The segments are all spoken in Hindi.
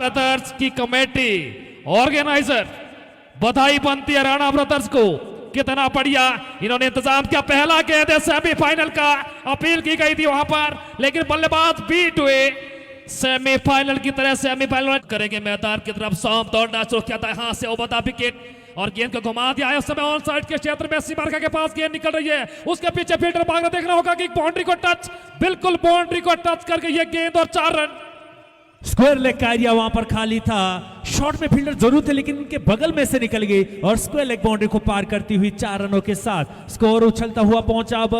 ब्रदर्स की कमेटी ऑर्गेनाइजर बधाई बनती है राणा ब्रदर्स को। कितना बढ़िया इन्होंने इंतजाम किया। पहला गेंद है सेमीफाइनल का, अपील की गई थी वहां पर, लेकिन बल्लेबाज बीट हुए। सेमीफाइनल की तरह सेमीफाइनल करेंगे मैदान की तरफ। सौम दौड़ना शुरू किया था, यहां से ओबता विकेट और गेंद को घुमा दिया है। उस समय ऑन साइड के क्षेत्र में सीमारेखा के पास गेंद निकल रही है, उसके पीछे फील्डर भागना देखना होगा कि बाउंड्री को टच, बिल्कुल बाउंड्री को टच करके ये गेंद और 4 रन। स्क्वायर लेग का एरिया वहां पर खाली था, शॉट में फील्डर जरूर थे लेकिन उनके बगल में से निकल गई और स्क्वायर लेग बाउंड्री को पार करती हुई 4 रनों के साथ स्कोर उछलता हुआ पहुंचा अब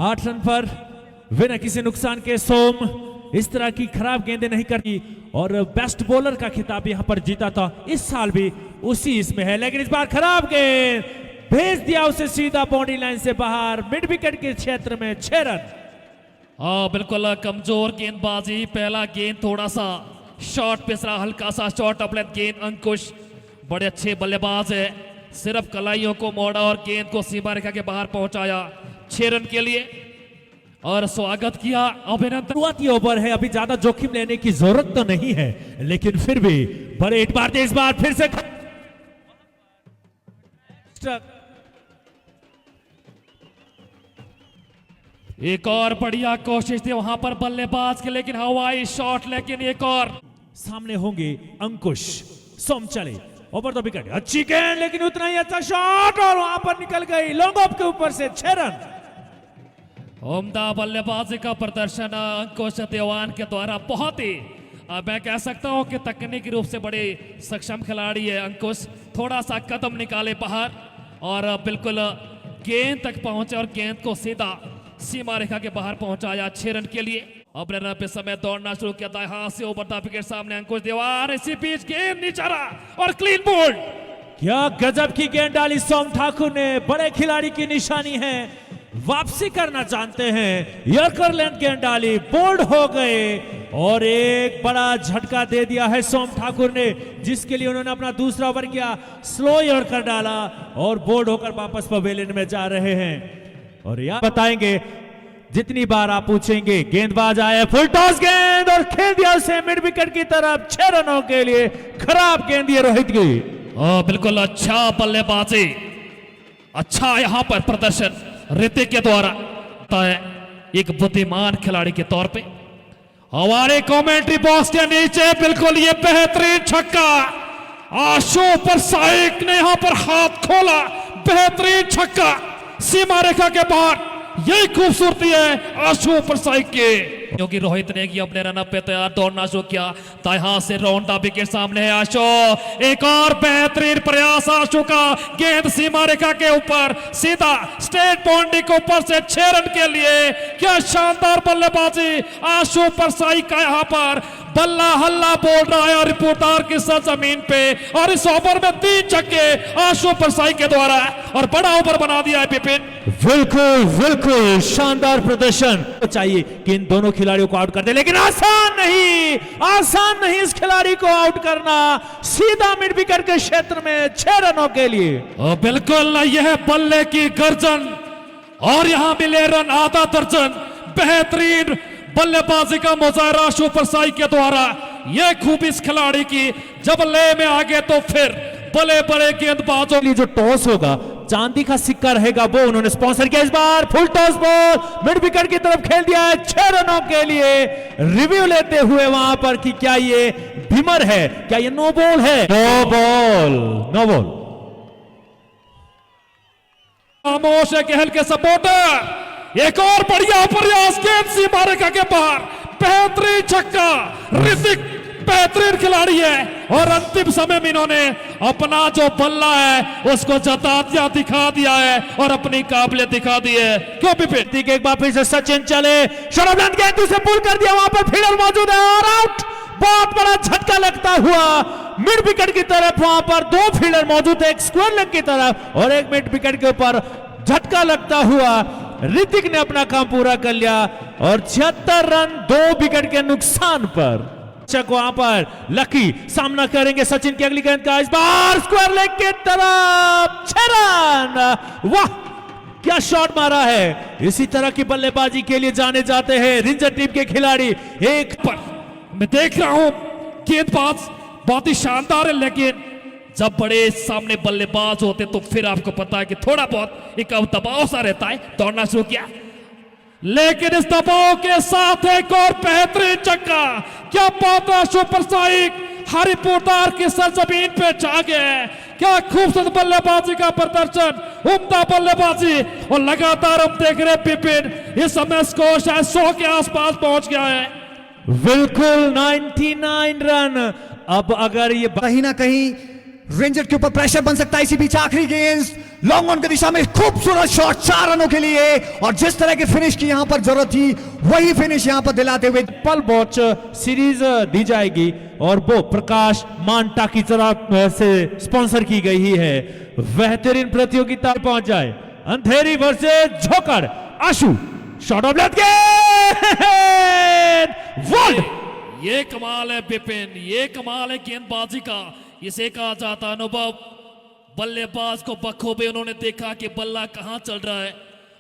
8 रन पर। बिना किसी नुकसान के सोम इस तरह की खराब गेंदें नहीं करती और बेस्ट बॉलर का खिताब यहां पर जीता था, इस साल भी उसी इसमें है, लेकिन इस बार खराब गेंद भेज दिया उसे सीधा बाउंड्री लाइन से बाहर, मिड विकेट के क्षेत्र में 6 रन। बिल्कुल कमजोर गेंदबाजी। पहला गेंद थोड़ा सा शॉर्ट पिच रहा, हल्का सा शॉर्ट अपलेट गेंद। अंकुश बड़े अच्छे बल्लेबाज है, सिर्फ कलाइयों को मोड़ा और गेंद को सीमा रेखा के बाहर पहुंचाया 6 रन के लिए और स्वागत किया, अभिनंदन। शुरुआती ओवर है, अभी ज्यादा जोखिम लेने की जरूरत तो नहीं है, लेकिन फिर भी बड़े हिट मारते इस बार फिर से। एक और बढ़िया कोशिश थी वहां पर बल्लेबाज के, लेकिन हवाई शॉट, लेकिन एक और सामने होंगे अंकुश। सोम चले ओवर द विकेट, अच्छी गेंद लेकिन उतना ही अच्छा शॉट और वहां पर निकल गई लॉन्ग ऑफ के ऊपर से 6 रन। उम्दा बल्लेबाजी का प्रदर्शन अंकुश देवान के द्वारा बहुत ही मैं कह सकता हूं कि तकनीकी रूप से बड़े सक्षम खिलाड़ी है अंकुश। थोड़ा सा कदम निकाले बाहर और बिल्कुल गेंद तक पहुंचे और गेंद को सीधा सीमा रेखा के बाहर पहुंचाया 6 रन के लिए। अब रन पे समय दौड़ना शुरू किया था, यहां से ओवर द विकेट सामने अंकुश देवान, इसी बीच गेंद नीचा रहा और क्लीन बोल्ड। क्या गजब की गेंद डाली सोम ठाकुर ने, बड़े खिलाड़ी की निशानी है, वापसी करना जानते हैं। यॉर्कर लेंथ गेंद डाली, बोल्ड हो गए और एक बड़ा झटका दे दिया है सोम ठाकुर ने, जिसके लिए उन्होंने अपना दूसरा ओवर किया, स्लो यॉर्कर डाला और बोल्ड होकर वापस पवेलियन में जा रहे हैं। और यार बताएंगे जितनी बार आप पूछेंगे, गेंदबाज आए, फुल टॉस गेंद और खेल दिया उसे मिड विकेट की तरफ 6 रनों के लिए। खराब गेंद ये रोहित की। बिल्कुल अच्छा बल्लेबाजी, अच्छा यहां पर प्रदर्शन ऋतिक के द्वारा है, एक बुद्धिमान खिलाड़ी के तौर पे। हमारे कमेंट्री बॉक्स के नीचे बिल्कुल ये बेहतरीन छक्का, आशु परसाईक ने यहां पर हाथ खोला, बेहतरीन छक्का सीमा रेखा के बाहर। यही खूबसूरती है आशु परसाईक के, क्योंकि रोहित ने अपने रन पे तैयार दौड़ना शुरू किया तो यहां से राउंड द विकेट सामने है आशु। एक और बेहतरीन प्रयास आशु का, गेंद सीमा रेखा के ऊपर सीधा स्टेट बाउंड्री के ऊपर से 6 रन के लिए। क्या शानदार बल्लेबाजी आशु परसाईक का, यहां पर बल्ला हल्ला बोल रहा है और रिपोर्टर की सरजमीन पे, और इस ओवर में 3 छक्के आशु परसाईक के द्वारा और बड़ा ओवर बना दिया है विपिन। बिल्कुल बिल्कुल शानदार प्रदर्शन चाहिए कि इन दोनों खिलाड़ियों को आउट कर दे, लेकिन आसान नहीं इस खिलाड़ी को आउट करना, सीधा मिड विकेट के क्षेत्र में 6 रनों के लिए। बिल्कुल यह बल्ले की गर्जन और यहां मिले रन आधा दर्जन। बेहतरीन बल्लेबाजी का मुजाहरा आशु परसाईक के द्वारा, यह खूब इस खिलाड़ी की, जब ले में आगे तो फिर बड़े बड़े गेंदबाजों के लिए जो टॉस होगा चांदी का सिक्का रहेगा, वो उन्होंने स्पॉन्सर किया। इस बार full toss ball mid wicket की तरफ खेल दिया है 6 रनों के लिए। रिव्यू लेते हुए वहां पर कि क्या ये भीमर है, क्या ये नो बॉल है? No ball. खामोश है गहल के सपोर्टर। एक और बढ़िया प्रयास, गेंद सीमा रेखा के बाहर, बेहतरीन छक्का। ऋतिक बेहतरीन खिलाड़ी है और अंतिम समय में इन्होंने अपना जो बल्ला है उसको जता दिया, दिखा दिया है और अपनी काबिलियत दिखा दी है। क्यों विपिन? एक बार फिर से सचिन चले, शॉर्ट गेंद से पुल कर दिया, वहां पर फील्डर मौजूद है और आउट। बहुत बड़ा झटका लगता हुआ मिड विकेट की तरफ, वहां पर 2 फील्डर मौजूद है, एक स्क्वायर लेग की तरफ और एक मिड विकेट के ऊपर झटका लगता हुआ ऋतिक ने अपना काम पूरा कर लिया और 76 रन 2 विकेट के नुकसान पर। वहां पर लकी सामना करेंगे सचिन की अगली गेंद का, इस बार स्क्वायर लेग की तरफ 6 रन। वाह क्या शॉट मारा है। इसी तरह की बल्लेबाजी के लिए जाने जाते हैं रेंजर टीम के खिलाड़ी। एक पर मैं देख रहा हूं गेंदबाज बहुत ही शानदार है, लेकिन जब बड़े सामने बल्लेबाज होते तो फिर आपको पता है कि थोड़ा बहुत एक दबाव सा रहता है। दौड़ना शुरू किया, लेकिन इस दबाव के साथ एक और बेहतरीन चक्का। क्या बात है, सुपर साइक हरिपुरदार की सरजमीन पे जा गए। क्या खूबसूरत बल्लेबाजी का प्रदर्शन, उम्दा बल्लेबाजी। और लगातार हम देख रहे हैं विपिन, इस समय स्कोर शायद 100 के आसपास पहुंच गया है। बिल्कुल 99 रन। अब अगर ये कहीं ना कहीं रेंजर के ऊपर प्रेशर बन सकता है। इसी बीच आखिरी गेंद लॉन्ग ऑन की दिशा में खूबसूरत शॉट 4 रनों के लिए, और जिस तरह की फिनिश की यहां पर जरूरत थी वही फिनिश यहां पर दिलाते हुए पल वॉच सीरीज दी जाएगी और वो प्रकाश मांटा की तरफ से स्पॉन्सर की गई है। बेहतरीन प्रतियोगिता पहुंच जाए। अंधेरी वर्सेस झोकर। Ashu shot off left world. ये कमाल है विपिन, ये कमाल है गेंदबाजी का। इसे कहा जाता अनुभव। बल्लेबाज को बखूबी उन्होंने देखा कि बल्ला कहां चल रहा है,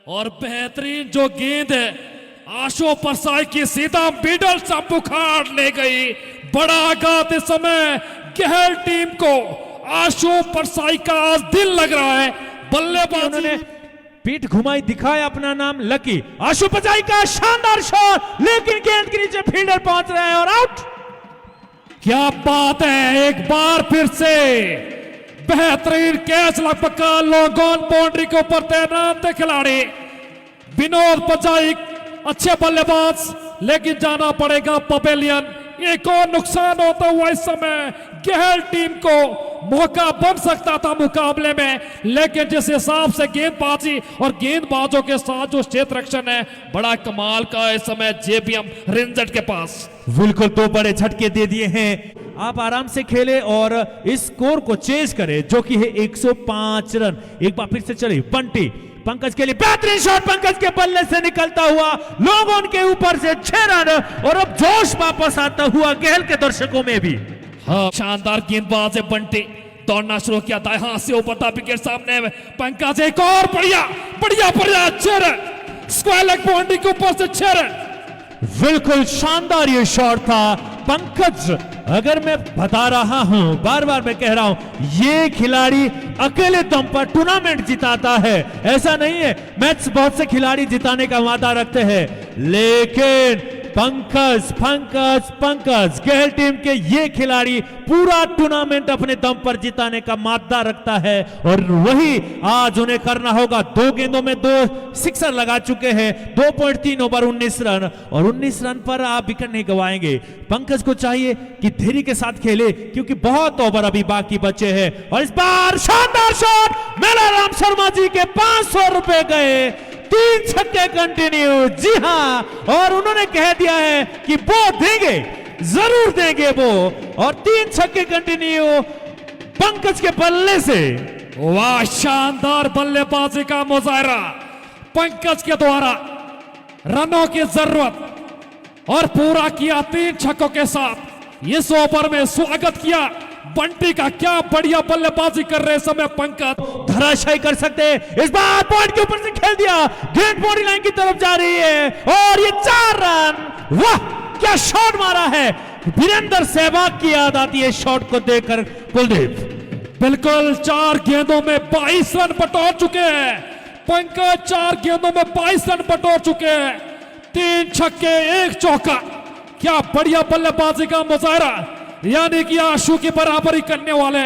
और बेहतरीन जो गेंद है आशु परसाई की सीधा मिडल से उखाड़ ले गई। बड़ा आघात इस समय गहल टीम को। आशु परसाई का आज दिल लग रहा है। बल्लेबाज उन्होंने पीठ घुमाई, दिखाया अपना नाम लकी। आशु परसाई का शानदार शॉट, लेकिन गेंद के नीचे फील्डर पहुंच रहे हैं और आउट। क्या बात है, एक बार फिर से बेहतरीन कैच लगभग लॉन्ग ऑन बाउंड्री के ऊपर तैनात है खिलाड़ी विनोद पचाई। अच्छे बल्लेबाज, लेकिन जाना पड़ेगा पवेलियन। एक और नुकसान होता हुआ इस समय गहल टीम को मौका बन सकता था मुकाबले में, लेकिन जिस हिसाब से गेंदबाजी और गेंदबाजों के साथ जो क्षेत्र रक्षण है बड़ा कमाल का इस समय जेबीएम रेंजर के पास। बिल्कुल 2 बड़े झटके दे दिए हैं। आप आराम से खेले और इस स्कोर को चेज करें जो कि है 105 रन। एक बार फिर से चले बंटी, पंकज के लिए बेहतरीन शॉट, पंकज के बल्ले से निकलता हुआ लोगों के ऊपर से 6 रन, और अब जोश वापस आता हुआ गहल के दर्शकों में भी। हाँ, शानदार गेंदबाज है बंटी। दौड़ना शुरू किया था, हाथ से ऊपर था, विकेट सामने में। पंकज एक और बढ़िया बढ़िया बढ़िया 6 रन, स्क्वायर लेग बाउंड्री के ऊपर से 6 रन। बिल्कुल शानदार ये शॉट था। पंकज, अगर मैं बता रहा हूं, बार बार मैं कह रहा हूं, ये खिलाड़ी अकेले दम पर टूर्नामेंट जिताता है। ऐसा नहीं है, मैच बहुत से खिलाड़ी जिताने का वादा रखते हैं, लेकिन पंकज गहल टीम के ये खिलाड़ी पूरा टूर्नामेंट अपने दम पर जिताने का मादा रखता है, और वही आज उन्हें करना होगा। 2 गेंदों में 2 सिक्सर लगा चुके हैं। 2.3 ओवर 19 रन, और 19 रन पर आप विकेट नहीं गंवाएंगे। पंकज को चाहिए कि धैर्य के साथ खेले, क्योंकि बहुत ओवर अभी बाकी बचे हैं। और इस बार शानदार शॉट, मेला राम शर्मा जी के 500 रुपए गए। 3 छक्के कंटिन्यू। जी हां, और उन्होंने कह दिया है कि वो देंगे, जरूर देंगे वो। और 3 छक्के कंटिन्यू पंकज के बल्ले से। वाह, शानदार बल्लेबाजी का मुजाहरा पंकज के द्वारा। रनों की जरूरत और पूरा किया 3 छक्कों के साथ। इस ओवर में स्वागत किया बंटी का। क्या बढ़िया बल्लेबाजी कर रहे समय पंकज। धराशायी कर सकते हैं। इस बार पॉइंट के ऊपर से खेल दिया, गेंद बॉडी लाइन की तरफ जा रही है, और ये 4 रन। वाह, क्या शॉट मारा है। वीरेंद्र सहवाग की याद आती है शॉट को देखकर कुलदीप। बिल्कुल 4 गेंदों में 22 रन बटोर चुके हैं पंकज। 4 गेंदों में 22 रन बटोर चुके हैं। 3 छक्के 1 चौका। क्या बढ़िया बल्लेबाजी का मुजाहरा, यानी कि आशु की बराबरी करने वाले।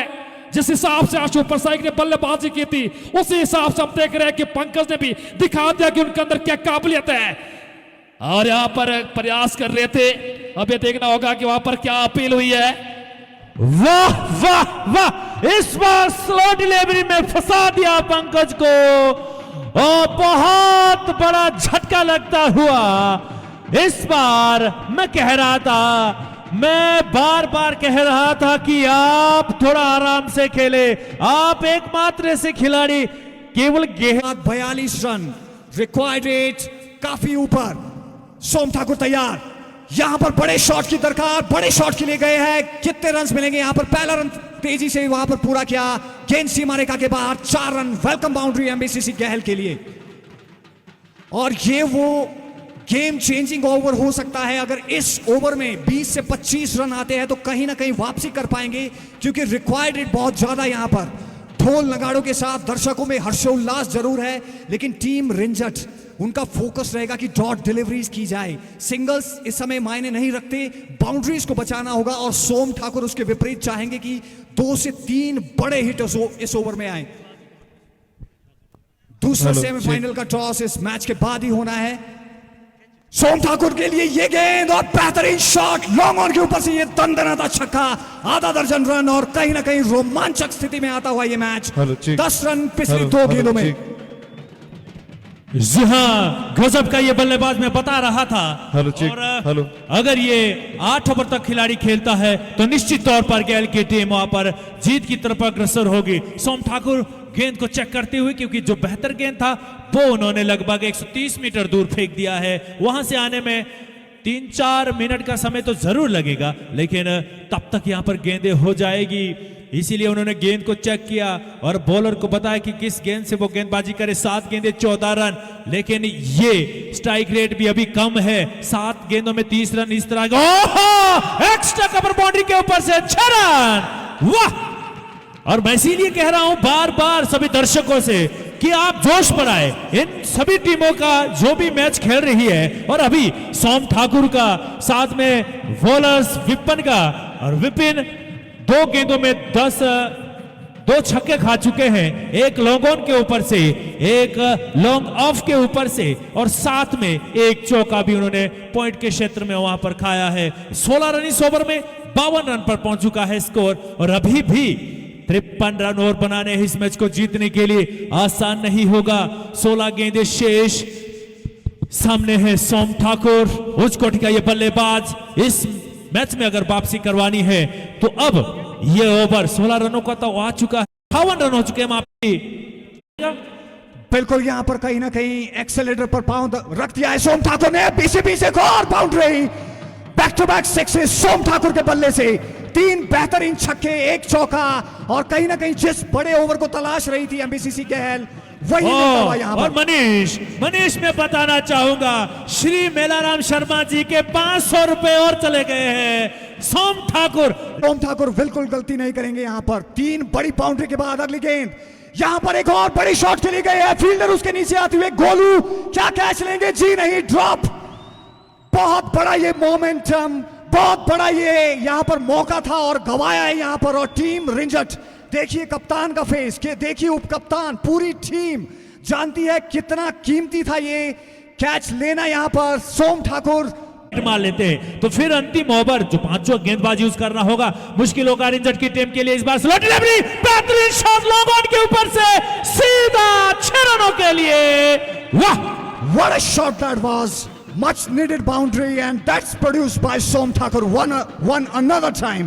जिस हिसाब से आशु परसाई ने बल्लेबाजी की थी, उसी हिसाब से हम देख रहे हैं कि पंकज ने भी दिखा दिया कि उनके अंदर क्या काबिलियत है, और यहां पर प्रयास कर रहे थे। अब ये देखना होगा कि वहां पर क्या अपील हुई है। वाह वाह वाह, इस बार स्लो डिलीवरी में फंसा दिया पंकज को, और बहुत बड़ा झटका लगता हुआ। इस बार मैं कह रहा था, मैं बार बार कह रहा था कि आप थोड़ा आराम से खेले। आप एकमात्र ऐसे खिलाड़ी केवल 42 रन रिक्वायर्ड रेट काफी ऊपर। सोम ठाकुर तैयार, यहां पर बड़े शॉट की दरकार, बड़े शॉट के लिए गए हैं। कितने रन मिलेंगे यहां पर? पहला रन तेजी से वहां पर पूरा किया, गेंद सीमा रेखा के बाहर। 4 रन, वेलकम बाउंड्री एमबीसीसी गहल के लिए। और ये वो गेम चेंजिंग ओवर हो सकता है। अगर इस ओवर में 20 से 25 रन आते हैं तो कहीं ना कहीं वापसी कर पाएंगे, क्योंकि रिक्वायर्ड रेट बहुत ज्यादा यहां पर। ढोल नगाड़ों के साथ दर्शकों में हर्षोल्लास जरूर है, लेकिन टीम रिंजट उनका फोकस रहेगा कि डॉट डिलीवरीज की जाए। सिंगल्स इस समय मायने नहीं रखते, बाउंड्रीज को बचाना होगा। और सोम ठाकुर उसके विपरीत चाहेंगे कि 2 से 3 बड़े हिट इस ओवर में आए। दूसरा सेमीफाइनल का टॉस इस मैच के बाद ही होना है। सोम ठाकुर के लिए ये गेंद और बेहतरीन शॉट, लॉन्ग ऑन के ऊपर से ये दंदनाता छक्का, आधा दर्जन रन और कहीं ना कहीं रोमांचक स्थिति में आता हुआ ये मैच। 10 रन पिछली 2 गेंदों में। जी हाँ, गजब का ये बल्लेबाज मैं बता रहा था। और अगर ये 8 ओवर तक खिलाड़ी खेलता है तो निश्चित तौर पर गैल की टीम वहां पर जीत की तरफ अग्रसर होगी। सोम ठाकुर गेंद को चेक करते हुए, क्योंकि जो बेहतर गेंद था वो उन्होंने लगभग 130 मीटर दूर फेंक दिया है। वहां से आने में 3-4 मिनट का समय तो जरूर लगेगा, लेकिन तब तक यहां पर गेंदें हो जाएगी। इसीलिए उन्होंने गेंद को चेक किया और बॉलर को बताया कि किस गेंद से वो गेंदबाजी करे। 7 गेंदें 14 रन, लेकिन ये स्ट्राइक रेट भी अभी कम है। 7 गेंदों में 30 रन इस तरह का एक्स्ट्रा कवर बाउंड्री के ऊपर से 6 रन। वाह! और मैं इसीलिए कह रहा हूं बार बार सभी दर्शकों से कि आप जोश पर आए। इन सभी टीमों का जो भी मैच खेल रही है, और अभी सोम ठाकुर का, साथ में बॉलर्स विपिन का, और विपिन 2 गेंदों में 2 छक्के खा चुके हैं। एक लॉन्ग ऑन के ऊपर से, एक लॉन्ग ऑफ के ऊपर से, और साथ में एक चौका भी उन्होंने पॉइंट के क्षेत्र में वहां पर खाया है। 16 रन इस ओवर में, 52 रन पर पहुंच चुका है स्कोर। और अभी भी 53 रन और बनाने हैं इस मैच को जीतने के लिए। आसान नहीं होगा। 16 गेंदें शेष। सामने है सोम ठाकुर, उच्च कोटि का ये बल्लेबाज। इस मैच में अगर वापसी करवानी है तो अब ये ओवर 16 रनों का तो आ चुका है, 58 रन हो चुके हैं वहां। बिल्कुल यहां पर कहीं ना कहीं एक्सेलेटर पर पांव रख दिया है सोम ठाकुर ने। बीसीबी से और boundary, back to back sixes Som Thakur के बल्ले से। 3 बेहतरीन छक्के, 1 चौका, और कहीं ना कहीं जिस बड़े ओवर को तलाश रही थी एमबीसीसी गैल, वही यहां पर। और मनीष मैं बताना चाहूंगा, श्री मेलाराम शर्मा जी के 500 रुपए और चले गए हैं। सोम ठाकुर बिल्कुल गलती नहीं करेंगे यहां पर। 3 बड़ी बाउंड्री के बाद अगली गेंद, यहां पर एक और बड़ी शॉट खेली गई है। फील्डर उसके नीचे आते हुए, गोलू क्या कैच लेंगे? जी नहीं, ड्रॉप। बहुत बड़ा ये मोमेंटम, बहुत बड़ा ये यहां पर मौका था और गवाया है यहां पर। और टीम रिंजट, देखिए कप्तान का फेस, देखिए उप कप्तान, पूरी टीम जानती है कितना कीमती था ये कैच लेना यहां पर। सोम ठाकुर मार लेते हैं तो फिर अंतिम ओवर जो 5 गेंदबाजी यूज करना होगा, मुश्किल होगा रिंजट की टीम के लिए। इस बार स्लो डिलीवरी, बेहतरीन शॉट लॉन्ग ऑन के ऊपर से सीधा 6 रनों के लिए। वाह, what a shot that was. Much needed boundary, and that's produced by Som Thakur one another time.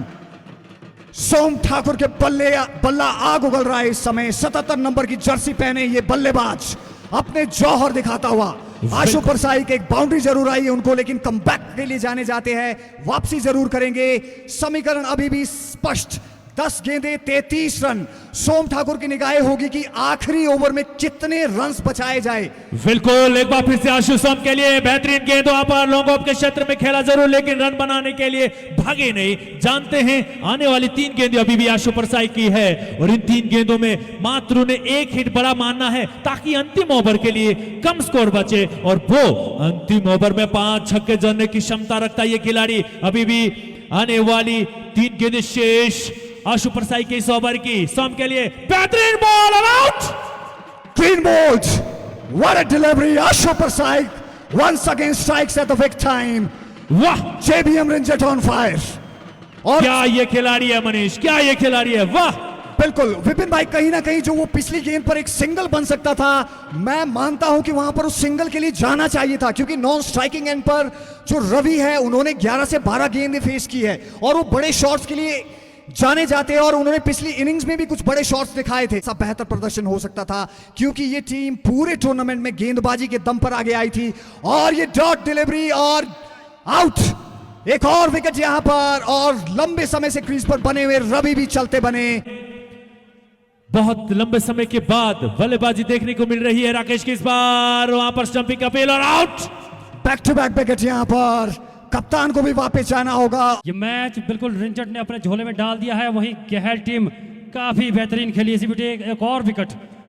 सोम ठाकुर के बल्ला आग उगल रहा है इस समय। 77 नंबर की जर्सी पहने ये बल्लेबाज अपने जौहर दिखाता हुआ। आशु परसाई के एक बाउंड्री जरूर आई है उनको, लेकिन कमबैक के लिए जाने जाते हैं, वापसी जरूर करेंगे। समीकरण अभी भी स्पष्ट, 10 गेंदें 33 रन। सोम ठाकुर की निगाहें होगी कि आखिरी ओवर में कितने रन्स बचाए जाए। बिल्कुल, एक बार फिर से आशु सोम के लिए बेहतरीन गेंद वहां पर लॉन्ग ऑफ के क्षेत्र में खेला जरूर, लेकिन रन बनाने के लिए भागे नहीं। जानते हैं आने वाली 3 गेंदें अभी भी आशु परसाई की है, और इन 3 गेंदों में मात्र उन्हें 1 हिट बड़ा मानना है ताकि अंतिम ओवर के लिए कम स्कोर बचे। और वो अंतिम ओवर में 5 छक्के जड़ने की क्षमता रखता है ये खिलाड़ी। अभी भी आने वाली 3 गेंदें शेष आशु परसाई के इस ओवर की। सोम के लिए बेहतरीन बॉल और out. Clean bowled. What a delivery. Ashu Persai once again strikes at the big time. वाह, JBM Rinjat on fire. और क्या ये खिलाड़ी है मनीष, क्या ये खिलाड़ी है। वाह, बिल्कुल विपिन भाई, कहीं ना कहीं जो वो पिछली गेंद पर एक सिंगल बन सकता था, मैं मानता हूं कि वहां पर उस सिंगल के लिए जाना चाहिए था, क्योंकि नॉन स्ट्राइकिंग एंड पर जो रवि है उन्होंने 11 से 12 गेंदें फेस की है, और वो बड़े शॉट्स के लिए जाने जाते हैं, और उन्होंने पिछली इनिंग्स में भी कुछ बड़े शॉट्स दिखाए थे। सब बेहतर प्रदर्शन हो सकता था, क्योंकि ये टीम पूरे टूर्नामेंट में गेंदबाजी के दम पर आगे आई थी। और ये डॉट डिलीवरी और आउट, एक और विकेट यहां पर, और लंबे समय से क्रीज पर बने हुए रवि भी चलते बने। बहुत लंबे समय के बाद बल्लेबाजी देखने को मिल रही है राकेश की इस बार। वहां पर स्टंपिंग अपील और out. Back to back wicket यहाँ पर, कप्तान को भी वापस जाना होगा। ये मैच बिल्कुल रिंचर्ड ने अपने झोले में डाल दिया है। वहीं गहल टीम काफी बेहतरीन खेली। इसी बीच एक और विकेट